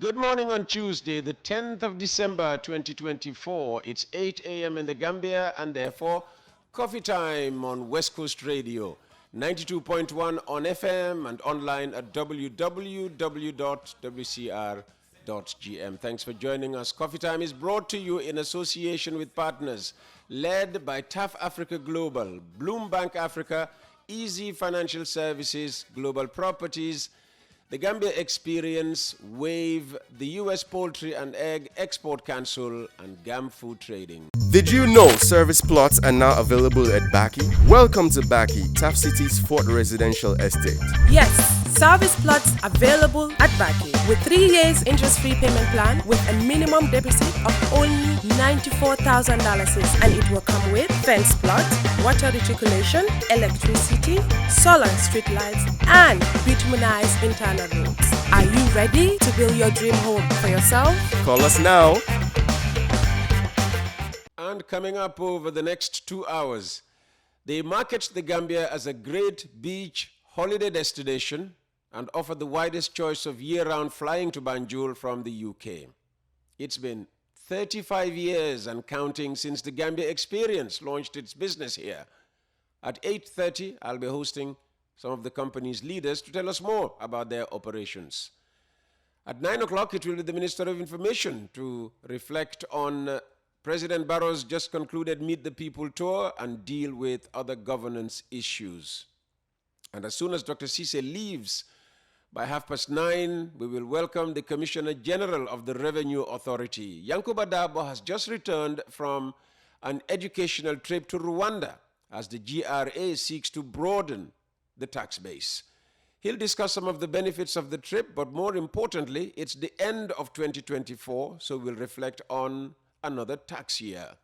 Good morning on Tuesday, the 10th of December 2024. It's 8 a.m. in the Gambia and therefore coffee time on West Coast Radio, 92.1 on FM and online at www.wcr.gm. Thanks for joining us. Coffee time is brought to you in association with partners led by TAF Africa Global, Bloombank Africa, Easy Financial Services, Global Properties, the Gambia Experience, WAVE, the U.S. Poultry and Egg Export Council, and GAM Food Trading. Did you know service plots are now available at Baki? Welcome to Baki, Taft City's fourth residential estate. Yes, service plots available at Baki with 3 years interest-free payment plan with a minimum deposit of only $94,000, and it will come with fence plot, water reticulation, electricity, solar street lights, and bituminized internal roads. Are you ready to build your dream home for yourself? Call us now. And coming up over the next 2 hours, they market the Gambia as a great beach holiday destination and offer the widest choice of year-round flying to Banjul from the UK. It's been 35 years and counting since the Gambia Experience launched its business here. At 8:30, I'll be hosting some of the company's leaders to tell us more about their operations. At 9 o'clock, it will be the Minister of Information to reflect on President Barrow's just concluded Meet the People tour and deal with other governance issues. And as soon as Dr. Cisse leaves, by 9:30, we will welcome the Commissioner General of the Revenue Authority. BB Dabo has just returned from an educational trip to Rwanda as the GRA seeks to broaden the tax base. He'll discuss some of the benefits of the trip, but more importantly, it's the end of 2024, so we'll reflect on another tax year.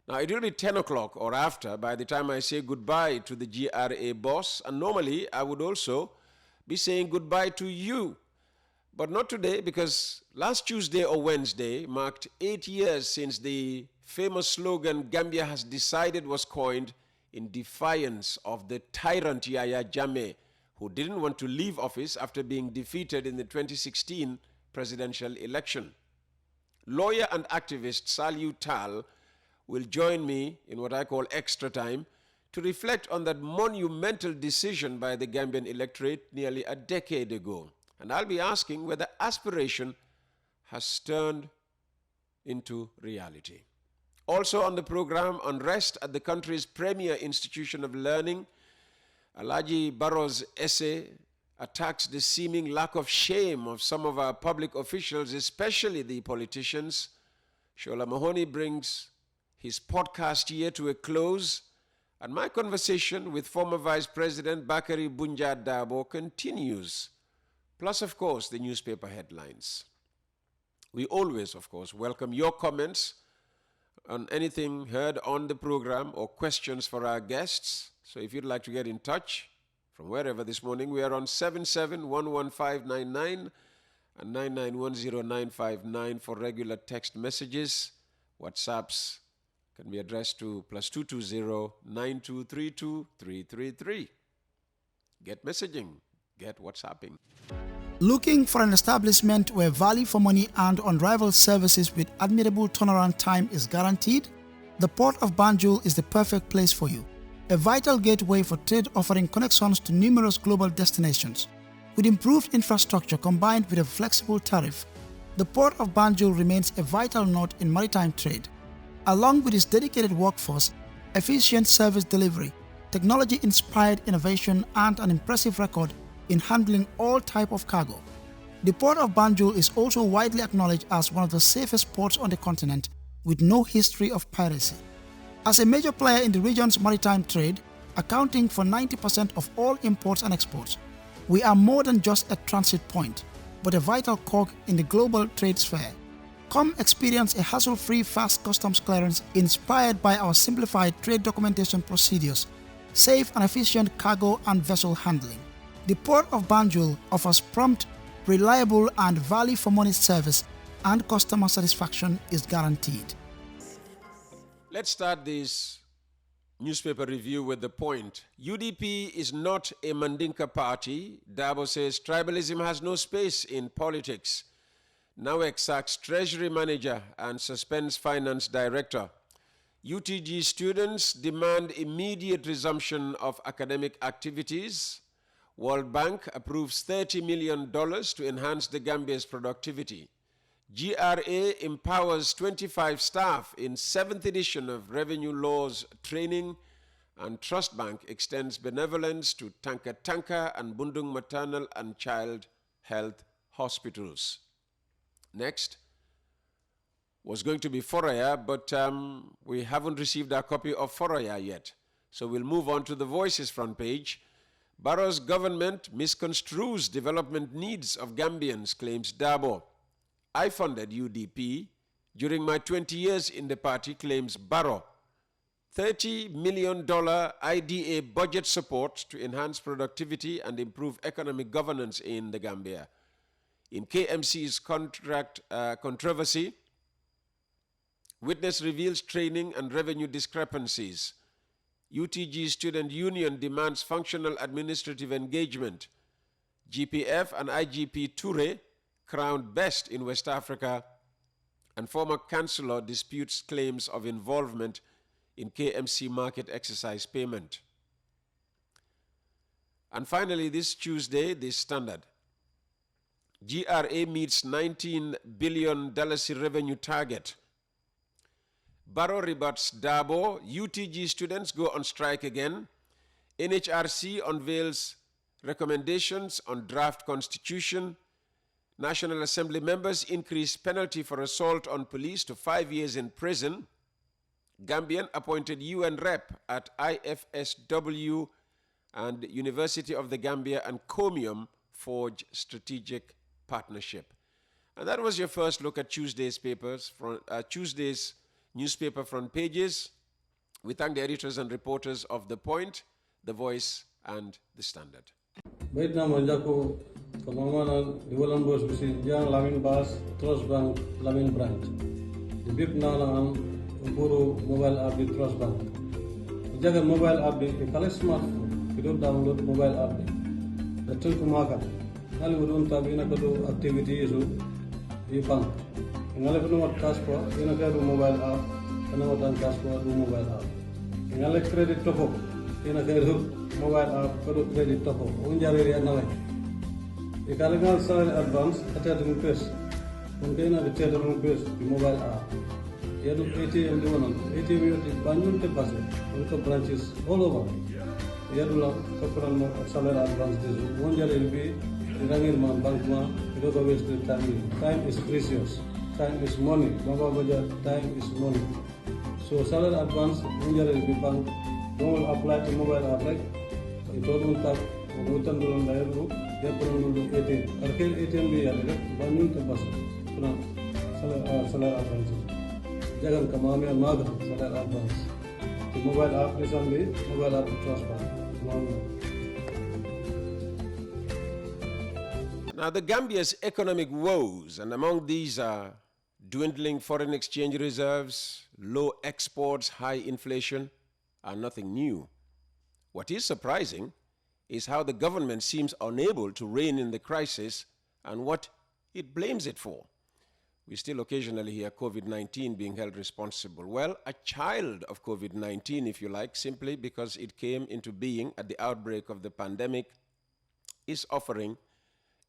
Now, it will be 10 o'clock or after by the time I say goodbye to the GRA boss, and normally I would also be saying goodbye to you. But not today, because last Tuesday or Wednesday marked 8 years since the famous slogan Gambia has decided was coined in defiance of the tyrant Yahya Jammeh, who didn't want to leave office after being defeated in the 2016 presidential election. Lawyer and activist Saliu Tal will join me in what I call extra time to reflect on that monumental decision by the Gambian electorate nearly a decade ago. And I'll be asking whether aspiration has turned into reality. Also on the program, unrest at the country's premier institution of learning. Alhaji Barrow's essay attacks the seeming lack of shame of some of our public officials, especially the politicians. Shola Mahoney brings his podcast year to a close, and my conversation with former Vice President Bakari BB Dabo continues. Plus, of course, the newspaper headlines. We always, of course, welcome your comments on anything heard on the program or questions for our guests. So if you'd like to get in touch, from wherever this morning, we are on 7711599 and 9910959 for regular text messages. WhatsApps can be addressed to +220 9232 333. Get messaging, get WhatsApping. Looking for an establishment where value for money and unrivaled services with admirable turnaround time is guaranteed? The Port of Banjul is the perfect place for you. A vital gateway for trade offering connections to numerous global destinations. With improved infrastructure combined with a flexible tariff, the Port of Banjul remains a vital node in maritime trade. Along with its dedicated workforce, efficient service delivery, technology-inspired innovation, and an impressive record in handling all type of cargo, the Port of Banjul is also widely acknowledged as one of the safest ports on the continent with no history of piracy. As a major player in the region's maritime trade, accounting for 90% of all imports and exports, we are more than just a transit point, but a vital cog in the global trade sphere. Come experience a hassle-free fast customs clearance inspired by our simplified trade documentation procedures, safe and efficient cargo and vessel handling. The Port of Banjul offers prompt, reliable and value for money service, and customer satisfaction is guaranteed. Let's start this Newspaper review with the point. UDP is not a Mandinka party. Dabo says tribalism has no space in politics. NAWEC sacks Treasury Manager and suspends Finance Director. UTG students demand immediate resumption of academic activities. World Bank approves $30 million to enhance the Gambia's productivity. GRA empowers 25 staff in 7th edition of Revenue Laws training, and Trust Bank extends benevolence to Tanka Tanka and Bundung Maternal and Child Health Hospitals. Next was going to be Foraya, but we haven't received our copy of Foraya yet. So we'll move on to the Voices front page. Barrow's government misconstrues development needs of Gambians, claims Dabo. I funded UDP during my 20 years in the party, claims Barrow. $30 million IDA budget support to enhance productivity and improve economic governance in the Gambia. In KMC's contract controversy, witness reveals training and revenue discrepancies. UTG Student Union demands functional administrative engagement. GPF and IGP Toure crowned best in West Africa, and former councillor disputes claims of involvement in KMC market exercise payment. And finally, this Tuesday, the Standard. GRA meets $19 billion revenue target. Barrow rebuts Dabo. UTG students go on strike again. NHRC unveils recommendations on draft constitution. National Assembly members increase penalty for assault on police to 5 years in prison. Gambian appointed UN rep at IFSW, and University of the Gambia and Comium forge strategic partnership. And that was your first look at Tuesday's Tuesday's newspaper front pages. We thank the editors and reporters of The Point, The Voice, and The Standard. Kamamana Diwalan Bos Bisi Jang Lamin Bas Trust Bank Lamin Branch. The Bip Nana Buru mobile app the Trust Bank. The Jaga mobile app the collect smartphone. You don't download mobile app the Tulkumaka. Nali Udun Tabina Kadu activity is the bank. Nale Punu cash for in a mobile app, and now done cash for the mobile app. Nale credit top up in a mobile app, credit top up. Unjari and the Kalagal salary advance attached to press. Container the theatre press the mobile app. Yadu ATM Duanan, ATM the Banjul Deposit, branches all over. Yadula, Kapuran salary advance this one year will be Rangirman Bankma, because of waste the time. Time is precious. Time is money. Baba Baja, time is money. So salary advance, one year will be bank. Don't apply to mobile app, right? It don't tap. Utan dulang bayar bu, dia perlu dulu ATM. Arkel ATM dia ada, Banjul terpaksa. Pernah salar advance. Jangan kemana naga salar advance. Di mobile app ni sambil mobile app Trust Bank. Now the Gambia's economic woes, and among these are dwindling foreign exchange reserves, low exports, high inflation, are nothing new. What is surprising is how the government seems unable to rein in the crisis and what it blames it for. We still occasionally hear COVID-19 being held responsible. Well, a child of COVID-19, if you like, simply because it came into being at the outbreak of the pandemic, is offering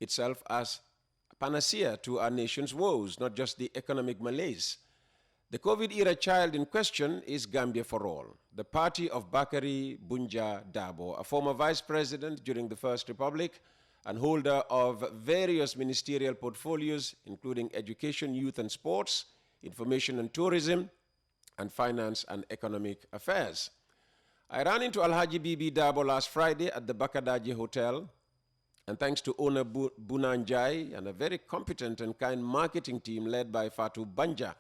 itself as a panacea to our nation's woes, not just the economic malaise. The COVID-era child in question is Gambia For All, the party of Bakari Bunja Dabo, a former vice president during the First Republic and holder of various ministerial portfolios, including education, youth and sports, information and tourism, and finance and economic affairs. I ran into Alhaji BB Dabo last Friday at the Bakadaji Hotel, and thanks to owner Bunanjai and a very competent and kind marketing team led by Fatu Banja,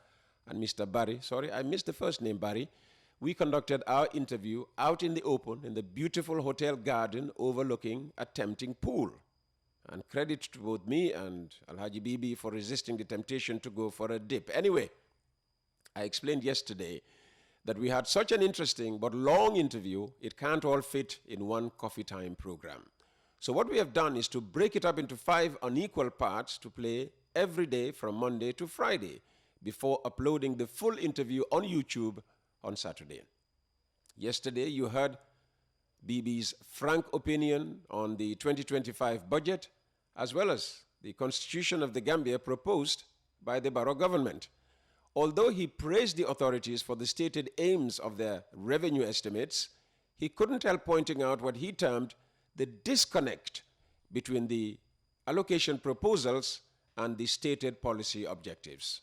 and Mr. Barry, sorry, I missed the first name, Barry, we conducted our interview out in the open in the beautiful hotel garden overlooking a tempting pool. And credit to both me and Alhaji Bibi for resisting the temptation to go for a dip. Anyway, I explained yesterday that we had such an interesting but long interview, it can't all fit in one coffee time program. So what we have done is to break it up into 5 unequal parts to play every day from Monday to Friday before uploading the full interview on YouTube on Saturday. Yesterday, you heard BB's frank opinion on the 2025 budget, as well as the Constitution of the Gambia proposed by the Barrow government. Although he praised the authorities for the stated aims of their revenue estimates, he couldn't help pointing out what he termed the disconnect between the allocation proposals and the stated policy objectives.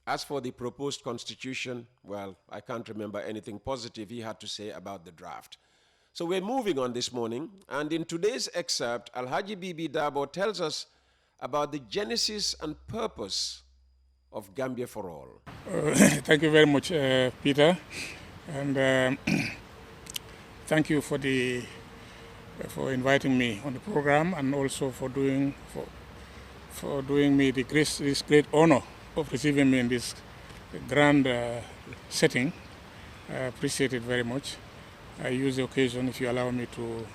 As for the proposed constitution, well, I can't remember anything positive he had to say about the draft. So we're moving on this morning, and in today's excerpt, Alhaji BB Dabo tells us about the genesis and purpose of Gambia For All. Thank you very much, Peter, and thank you for inviting me on the program, and also for doing me this great honor of receiving me in this grand setting. I appreciate it very much. I use the occasion, if you allow me, to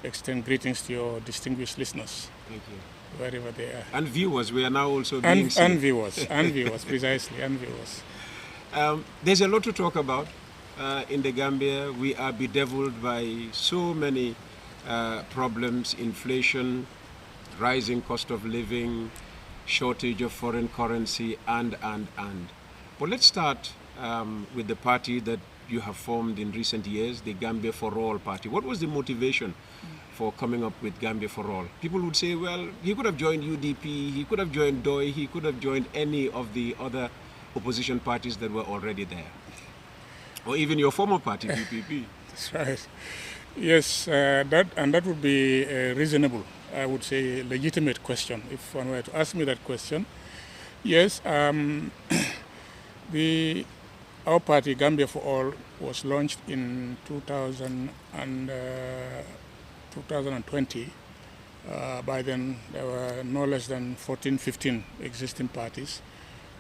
extend greetings to your distinguished listeners. Thank you. Wherever they are. And viewers, we are now also being seen. And viewers, precisely, and viewers. There's a lot to talk about in the Gambia. We are bedeviled by so many problems: inflation, rising cost of living, shortage of foreign currency, and. But let's start with the party that you have formed in recent years, the Gambia For All party. What was the motivation for coming up with Gambia For All? People would say, well, he could have joined UDP, he could have joined DOI, he could have joined any of the other opposition parties that were already there. Or even your former party, PPP. That's right. Yes, that would be a reasonable, I would say, legitimate question, if one were to ask me that question. Yes, our party, Gambia For All, was launched in 2020. By then, there were no less than 14, 15 existing parties,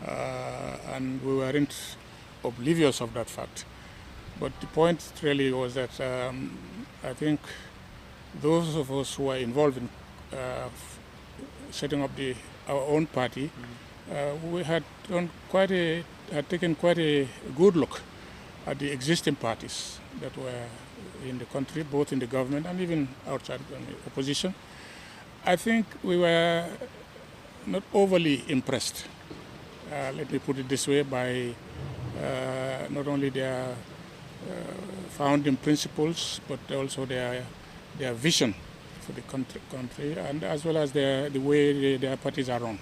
and we weren't oblivious of that fact. But the point really was that I think those of us who were involved in setting up our own party, we had taken quite a good look at the existing parties that were in the country, both in the government and even outside the opposition. I think we were not overly impressed, let me put it this way, by not only their founding principles, but also their vision for the country, and as well as the way their parties are run.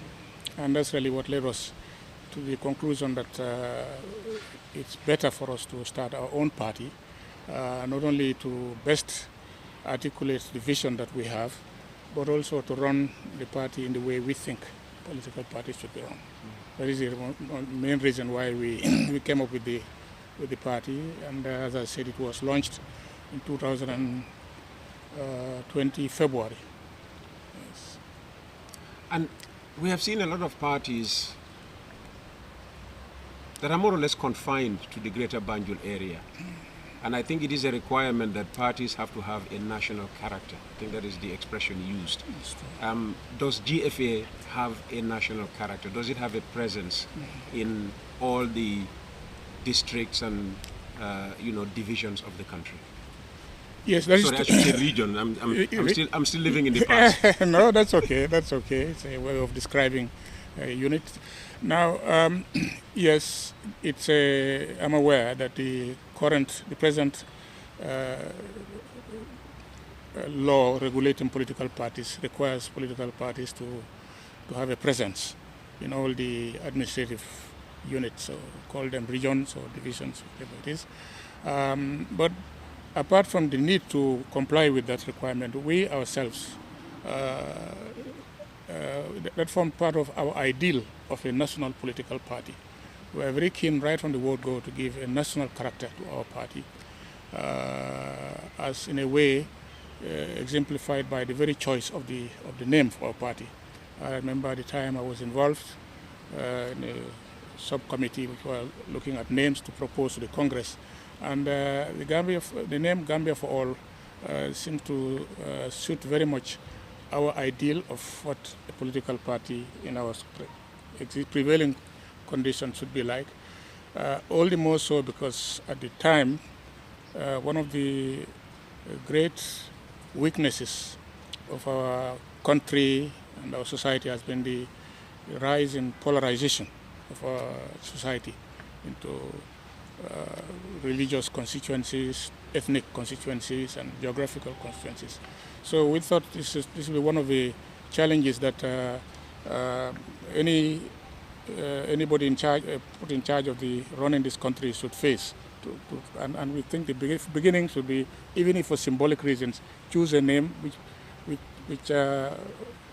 And that's really what led us to the conclusion that it's better for us to start our own party, not only to best articulate the vision that we have, but also to run the party in the way we think political parties should be run. That is the main reason why we came up with the party, and as I said, it was launched in 2020 February. Yes. And we have seen a lot of parties that are more or less confined to the greater Banjul area. And I think it is a requirement that parties have to have a national character. I think that is the expression used. Does GFA have a national character? Does it have a presence in all the districts and divisions of the country? Yes, that Sorry, I should say region. I'm still living in the past. No, that's okay. That's okay. It's a way of describing a unit. Now, yes, I'm aware that the present law regulating political parties requires political parties to have a presence in all the administrative units, so call them regions or divisions, whatever it is. But apart from the need to comply with that requirement, we ourselves, that form part of our ideal of a national political party. We are very keen right from the word go to give a national character to our party, as in a way exemplified by the very choice of the name for our party. I remember at the time I was involved in a subcommittee which were looking at names to propose to the Congress. And the name Gambia For All seems to suit very much our ideal of what a political party in our prevailing conditions should be like. All the more so because at the time, one of the great weaknesses of our country and our society has been the rise in polarization of our society into religious constituencies, ethnic constituencies, and geographical constituencies. So we thought this will be one of the challenges that anybody put in charge of the running this country should face. And we think the beginning should be, even if for symbolic reasons, choose a name which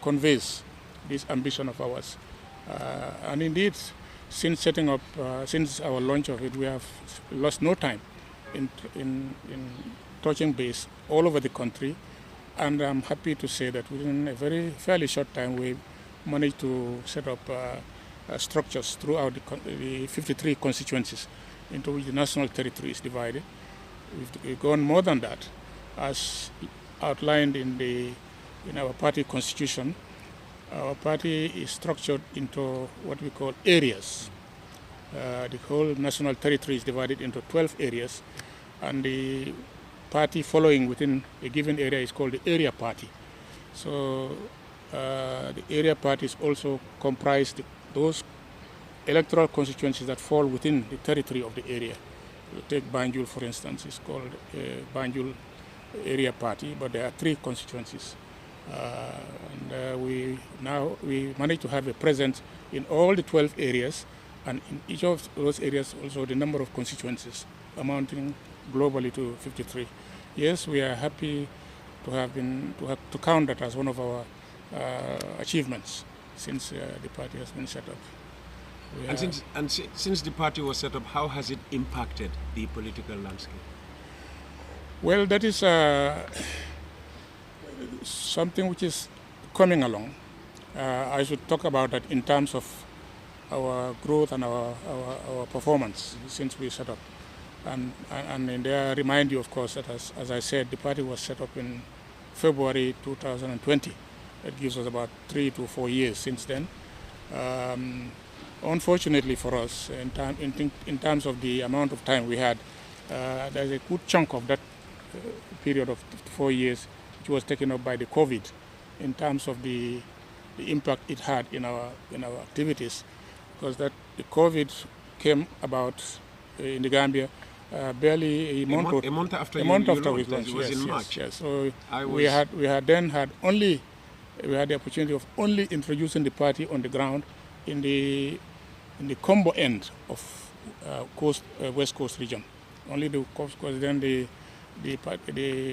conveys this ambition of ours. And indeed, since setting up, since our launch of it, we have lost no time in touching base all over the country. And I'm happy to say that within a fairly short time, we managed to set up structures throughout the 53 constituencies into which the national territory is divided. We've gone more than that, as outlined in our party constitution. Our party is structured into what we call areas. The whole national territory is divided into 12 areas, and the party following within a given area is called the area party. So the area parties also comprise those electoral constituencies that fall within the territory of the area. You take Banjul, for instance, it's called Banjul Area Party, but there are 3 constituencies. We managed to have a presence in all the 12 areas, and in each of those areas also the number of constituencies amounting globally to 53. Yes, we are happy to count that as one of our achievements since the party has been set up. Since the party was set up, how has it impacted the political landscape? Well, that is something which is coming along. I should talk about that in terms of our growth and our performance since we set up. And there I remind you, of course, that as I said, the party was set up in February 2020. It gives us about 3 to 4 years since then. Unfortunately for us, in terms of the amount of time we had, there's a good chunk of that period of 4 years which was taken up by the COVID in terms of the impact it had in our activities, because the COVID came about in the Gambia barely a month after we launched. It was in March. Yes. So we had the opportunity of only introducing the party on the ground in the combo end of West Coast region. Only because then the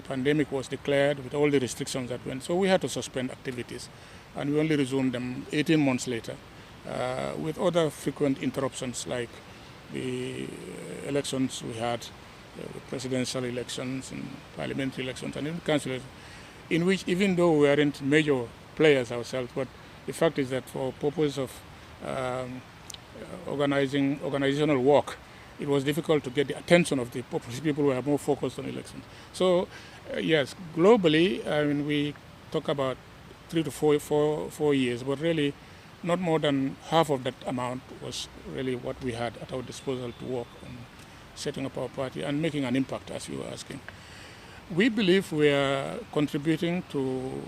pandemic was declared with all the restrictions that went. So we had to suspend activities, and we only resumed them 18 months later with other frequent interruptions like the elections we had, the presidential elections and parliamentary elections and even council elections, in which even though we aren't major players ourselves, but the fact is that for purpose of organizational work, it was difficult to get the attention of the people who are more focused on elections. So yes, globally, we talk about 3 to 4 years, but really not more than half of that amount was really what we had at our disposal to work on setting up our party and making an impact, as you were asking. We believe we are contributing to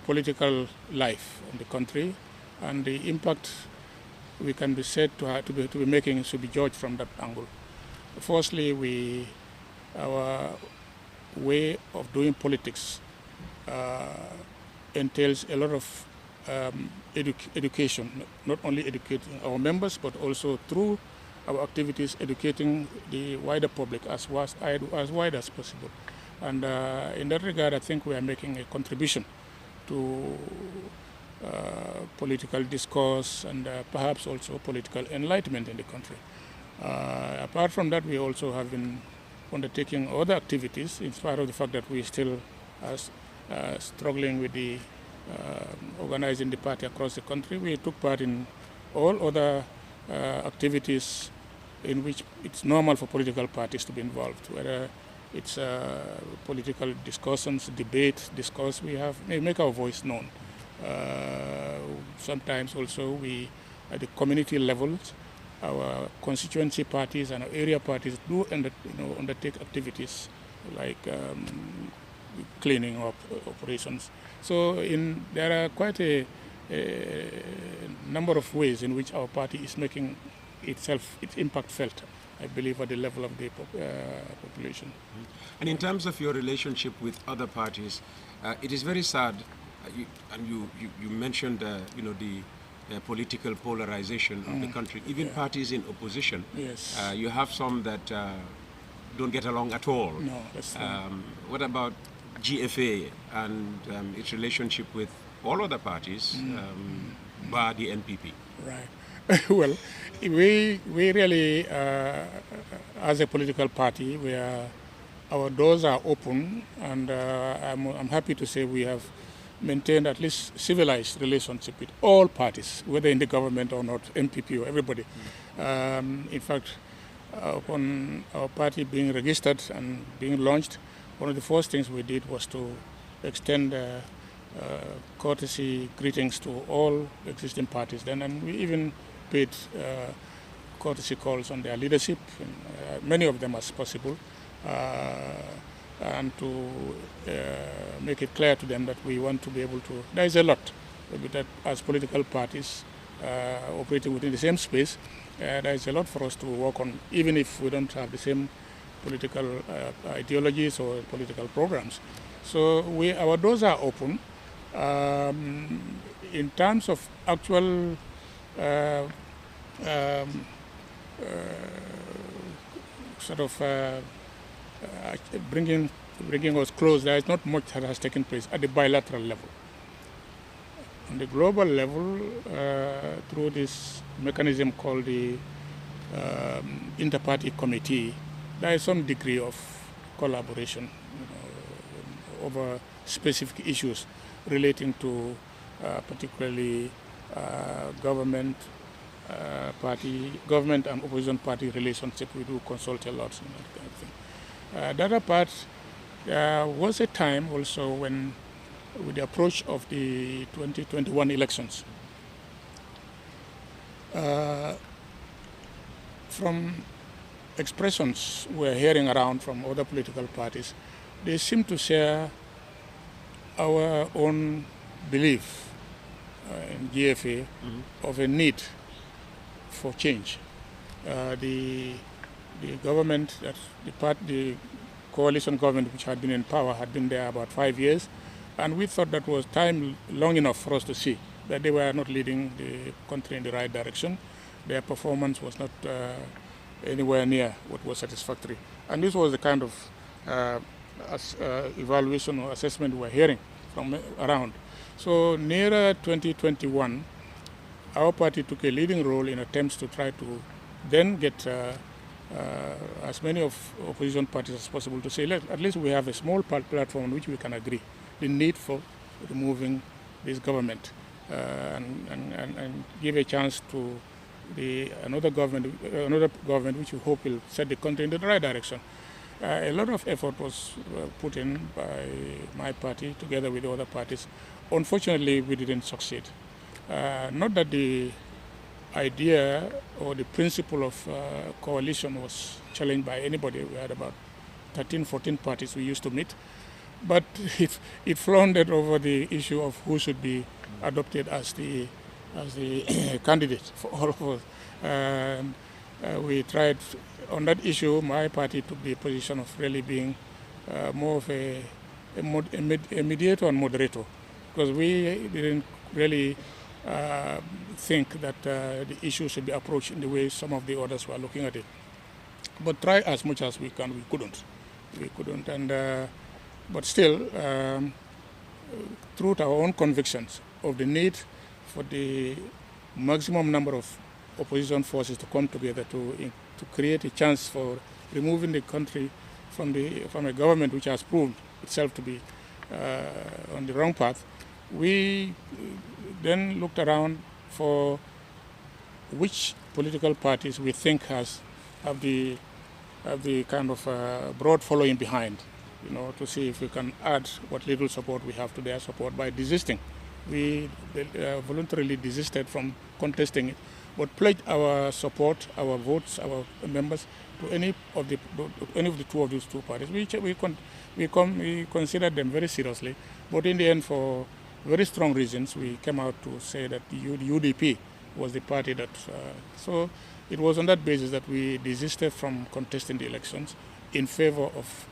political life in the country, and the impact we can be said to be making should be judged from that angle. Firstly, our way of doing politics entails a lot of education, not only educating our members, but also through our activities educating the wider public as wide as possible. And in that regard, I think we are making a contribution to political discourse and perhaps also political enlightenment in the country. Apart from that, we also have been undertaking other activities in spite of the fact that we still are struggling with the organizing the party across the country. We took part in all other activities in which it's normal for political parties to be involved, whether it's political discussions, debate, discuss. We make our voice known. Sometimes also we, at the community levels, our constituency parties and our area parties do undertake activities like cleaning up operations. So there are quite a number of ways in which our party is making its impact felt, I believe, at the level of the population. And in terms of your relationship with other parties, it is very sad, you mentioned the political polarization of the country, even parties in opposition. Yes. You have some that don't get along at all. No, that's what about GFA and its relationship with all other parties, bar the NPP? Right. Well, we really, as a political party, our doors are open, and I'm happy to say we have maintained at least civilized relationship with all parties, whether in the government or not, MPP or everybody. In fact, upon our party being registered and being launched, one of the first things we did was to extend courtesy greetings to all existing parties then, and we even paid courtesy calls on their leadership, many of them as possible, and to make it clear to them that we want to be able to, there is a lot that as political parties operating within the same space, there is a lot for us to work on, even if we don't have the same political ideologies or political programs. So our doors are open. In terms of actual bringing us close, there is not much that has taken place at the bilateral level. On the global level, through this mechanism called the Inter-Party Committee, there is some degree of collaboration over specific issues relating to particularly government and opposition party relationship. We do consult a lot on that kind of thing. The other part, there was a time also when, with the approach of the 2021 elections, from expressions we're hearing around from other political parties, they seem to share our own belief in GFA of a need for change. The government, the coalition government which had been in power had been there about 5 years, and we thought that was time long enough for us to see that they were not leading the country in the right direction. Their performance was not anywhere near what was satisfactory. And this was the kind of evaluation or assessment we were hearing from around. So nearer 2021, our party took a leading role in attempts to try to then get as many of opposition parties as possible to say, at least we have a small platform on which we can agree the need for removing this government and give a chance to another government which we hope will set the country in the right direction. A lot of effort was put in by my party together with the other parties. Unfortunately, we didn't succeed. Not that the idea or the principle of coalition was challenged by anybody. We had about 13, 14 parties we used to meet, but it floundered over the issue of who should be adopted as the candidate for all of us. We tried on that issue. My party took the position of really being more of a mediator and moderator, because we didn't really think that the issue should be approached in the way some of the others were looking at it. But try as much as we can, we couldn't. And but still, through our own convictions of the need for the maximum number of opposition forces to come together to create a chance for removing the country from a government which has proved itself to be on the wrong path, we then looked around for which political parties we think have the kind of broad following behind, to see if we can add what little support we have to their support by desisting. We voluntarily desisted from contesting it, but pledged our support, our votes, our members to any of the two of these two parties. We considered them very seriously, but in the end, for very strong reasons, we came out to say that the UDP was the party that. So it was on that basis that we desisted from contesting the elections in favor of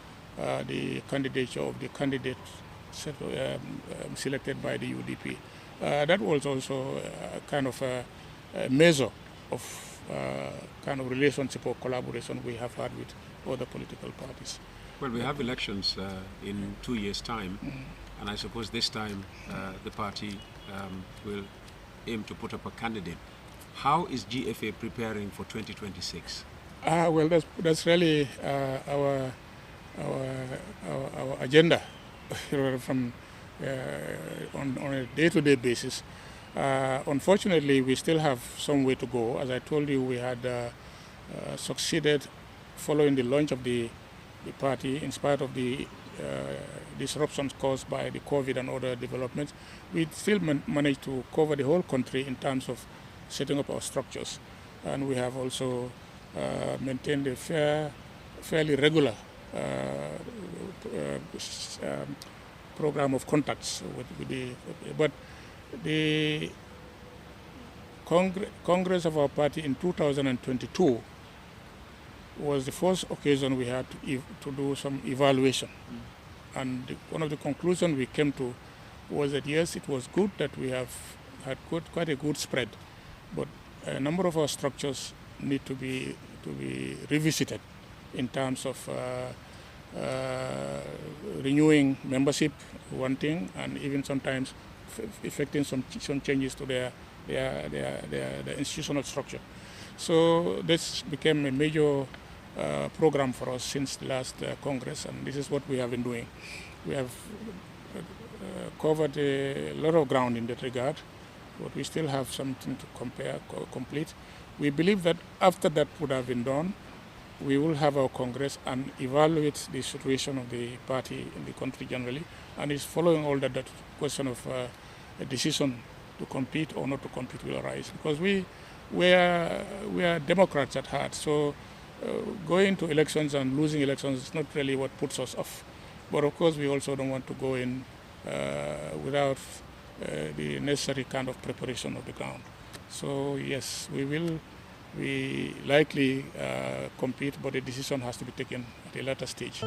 the candidature of the candidate selected by the UDP. That was also kind of a measure of kind of relationship or collaboration we have had with other political parties. Well, we have elections in 2 years' time, and I suppose this time the party will aim to put up a candidate. How is GFA preparing for 2026? Well, that's really our agenda from on a day-to-day basis. Unfortunately, we still have some way to go. As I told you, we had succeeded following the launch of the party, in spite of the disruptions caused by the COVID and other developments. We still managed to cover the whole country in terms of setting up our structures. And we have also maintained a fairly regular program of contacts with the. But the Congress of our party in 2022 was the first occasion we had to do some evaluation. And one of the conclusions we came to was that yes, it was good that we have had quite a good spread, but a number of our structures need to be revisited in terms of renewing membership, one thing, and even sometimes effecting some changes to their institutional structure. So this became a major program for us since the last Congress, and this is what we have been doing. We have covered a lot of ground in that regard, but we still have something to complete. We believe that after that would have been done, we will have our Congress and evaluate the situation of the party in the country generally, and it's following all that question of a decision to compete or not to compete will arise, because we are Democrats at heart. So going to elections and losing elections is not really what puts us off. But of course, we also don't want to go in without the necessary kind of preparation of the ground. So yes, we likely compete, but the decision has to be taken at a later stage.